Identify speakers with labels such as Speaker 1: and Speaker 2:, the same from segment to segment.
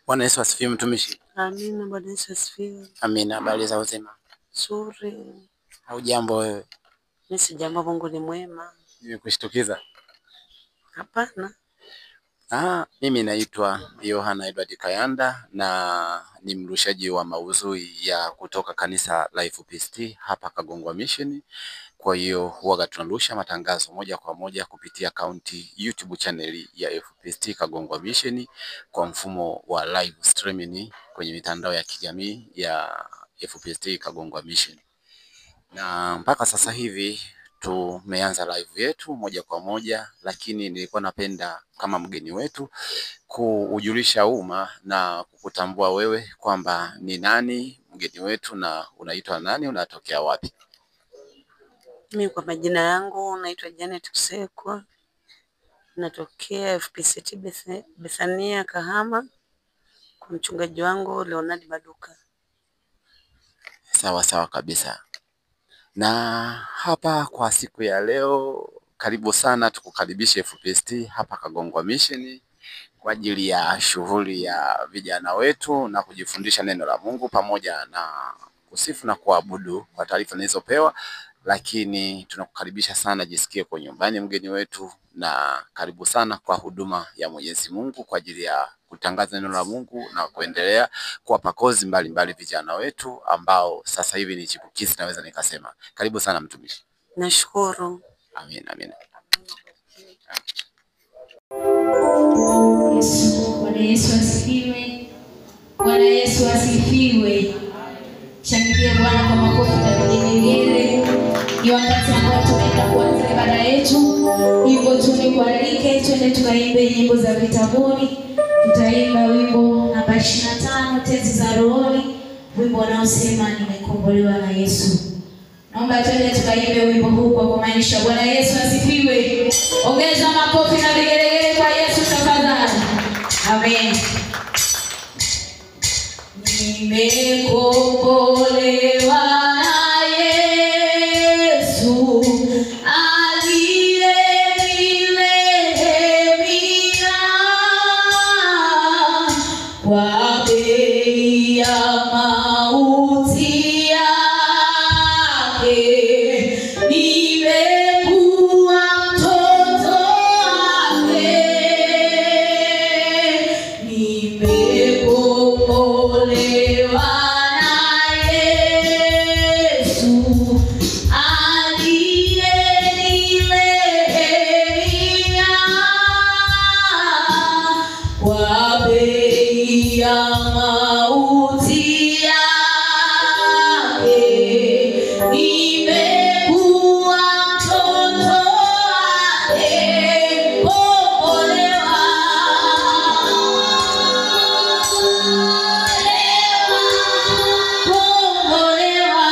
Speaker 1: Bwana Yesu asifiwe mtumishi.
Speaker 2: Amina, Bwana Yesu asifiwe.
Speaker 1: Amina, habari za uzima?
Speaker 2: Nzuri.
Speaker 1: Haujambo wewe?
Speaker 2: Mimi si jambo, Mungu ni mwema.
Speaker 1: Nimekushtukiza?
Speaker 2: Hapana.
Speaker 1: Mimi naitwa Yohana Edward Kayanda na ni mrushaji wa maudhui ya kutoka kanisa la FPCT hapa Kagongwa Mission. Kwa hiyo huwa tunarusha matangazo moja kwa moja kupitia akaunti YouTube channel ya FPCT Kagongwa Mission kwa mfumo wa live streaming kwenye mitandao ya kijamii ya FPCT Kagongwa Mission. Na mpaka sasa hivi tumeanza live yetu moja kwa moja, lakini nilikuwa napenda kama mgeni wetu kuujulisha umma na kukutambua wewe kwamba ni nani mgeni wetu na unaitwa nani, unatokea wapi?
Speaker 2: Mimi kwa majina yangu naitwa Janet Kusekwa. Natokea FPCT Bethania Kahama. Kwa mchungaji wangu Leonard Maduka.
Speaker 1: Sawa sawa kabisa. Na hapa kwa siku ya leo, karibu sana, tukukaribishe FPCT hapa Kagongwa Mission kwa ajili ya shughuli ya vijana wetu na kujifundisha neno la Mungu pamoja na kusifu na kuabudu kwa taarifa nilizopewa. Lakini tunakukaribisha sana, jisikie kwa nyumbani mgeni wetu, na karibu sana kwa huduma ya Mwenyezi Mungu kwa ajili ya kutangaza neno la Mungu na kuendelea kuwapa kozi mbalimbali vijana wetu ambao sasa hivi ni chipukizi, naweza nikasema. Karibu sana mtumishi.
Speaker 2: Nashukuru.
Speaker 1: Amina, amina.
Speaker 3: Bwana Yesu asifiwe. Bwana Yesu asifiwe. Shangilia Bwana kwa makofi na vigelegele. Ni wakati ambao tunaenda kuanza ibada yetu. Hivyo tunikualike twende tukaimbe nyimbo za vitabuni. Tutaimba wimbo namba 25 tenzi za rohoni, wimbo unaosema nimekombolewa na Yesu. Naomba twende tukaimbe wimbo huu kwa kumaanisha. Bwana Yesu asifiwe. Ongeza makofi na vigelegele kwa Yesu tafadhali. Amen. Nimekombolewa na Yesu aliyenirehemia kwa bei ya mauti yake. Nimekuwa mtoto wake. Nimekombolewa na Yesu aliyenirehemia kwa bei ya mauti yake. Nimekuwa mtoto wake, kombolewa. Kombolewa.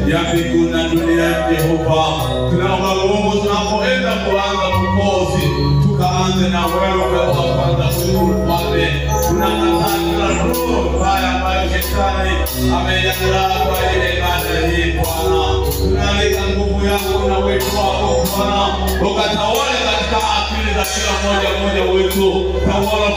Speaker 4: ya mbingu na dunia. Jehova, tunaomba Mungu tunapoenda kuanza Mwokozi, tukaanze na wewe wa kwanza Mfalme. Tunakataa kila roho mbaya ambayo shetani amejaza kwa ile ibada hii Bwana. Tunaleta nguvu yako na wetu wako Bwana, ukatawale katika akili za kila mmoja wetu. Tawala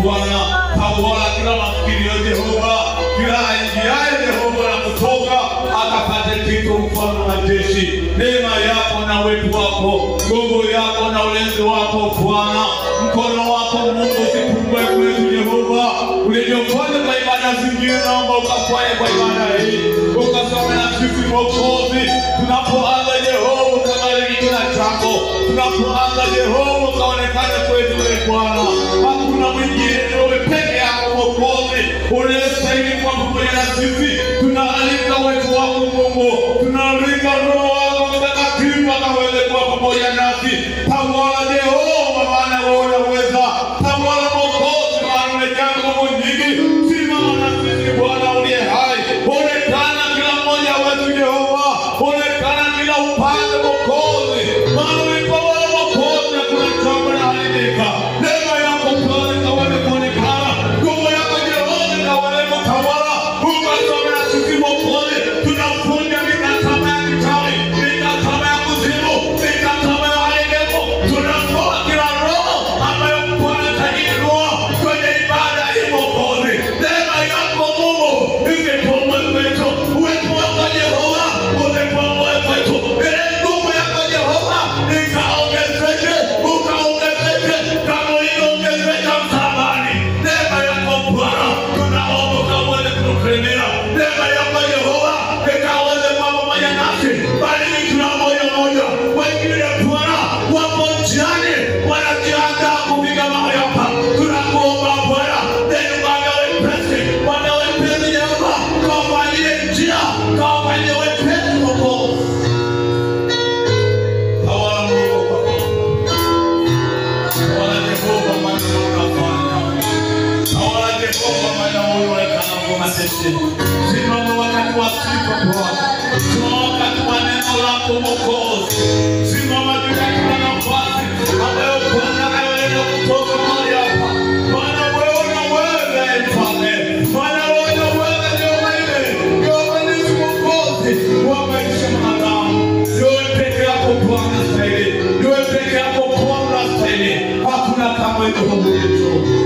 Speaker 4: Bwana, tawala kila mafikirio Jehova, kila aingiaye Jehova na kutoka akapate kitu Mfalme wa jeshi. Neema yako na wetu wako, nguvu yako na ulinzi wako Bwana, mkono wako Mungu usipungue kwetu Jehova. Ulivyofanya kwa ibada zingine, naomba ukafanye kwa ibada hii, ukasome na sisi Mwokozi. Tunapoanza Jehova ukabariki kila chako, tunapoanza Jehova ukaonekane kwetu Bwana. Hakuna mwingine, ni wewe peke yako Mwokozi unayestahili kwa pamoja na sisi. Tunaalika wetu wako Mungu, tunaalika Roho wako Mtakatifu akaweze kuwa pamoja nasi. Tawala Jehova, maana wewe unaweza. Tawala Mwokozi, maana umejaa nguvu nyingi. Simama na sisi Bwana uliye hai, onekana kila mmoja wetu Jehova, onekana kila upande Mwokozi, maana ulipowala Mwokozi na kuna jambo na halibika. Neema yako Bwana ikaweze kuonekana, nguvu yako Jehova ikaweze kutawala. Ukasome na sisi Mwokozi, tunafunga mikataba ya kichawi, mikataba ya kuzimu, mikataba ya haidepo. Tunatoa kila roho ambayo Bwana atainua kwenye ibada hii Mwokozi. Neema yako Mungu ikipomwe kwetu, uwepo wako Jehova ukipomwe kwetu, ile nguvu yako Jehova ikaongezeke, ukaongezeke kama iliongezeka msalabani. Neema yako Bwana tunaomba ukaweze kutukirimia. Neema yako Jehova ikaweze kuwa pamoja nasi, bali tuna moyo moja. Wengine Bwana wapo njiani wanajiandaa kufika mahali hapa, tunakuomba Bwana neno Bwana wepesi, Bwana wepesi Jehova, kawafanyie njia, kawafanyie wepesi Mwokozi. Tawala Mungu kwa tawala Jehova, maana unafanya. Tawala Jehova, maana unaonekana kwa matesi. Simama wakati wa sifa Bwana, simama wakati wa neno lako Mwokozi. Simama katika nafasi ambayo Bwana anaweza kutoka mahali hapa. Bwana wewe unaweza Mfalme, Bwana wewe unaweza Jehova ile. Jehova ni Mwokozi wa maisha mwanadamu. Wewe peke yako Bwana stahili, wewe peke yako Bwana stahili. Hakuna kama wewe Mungu.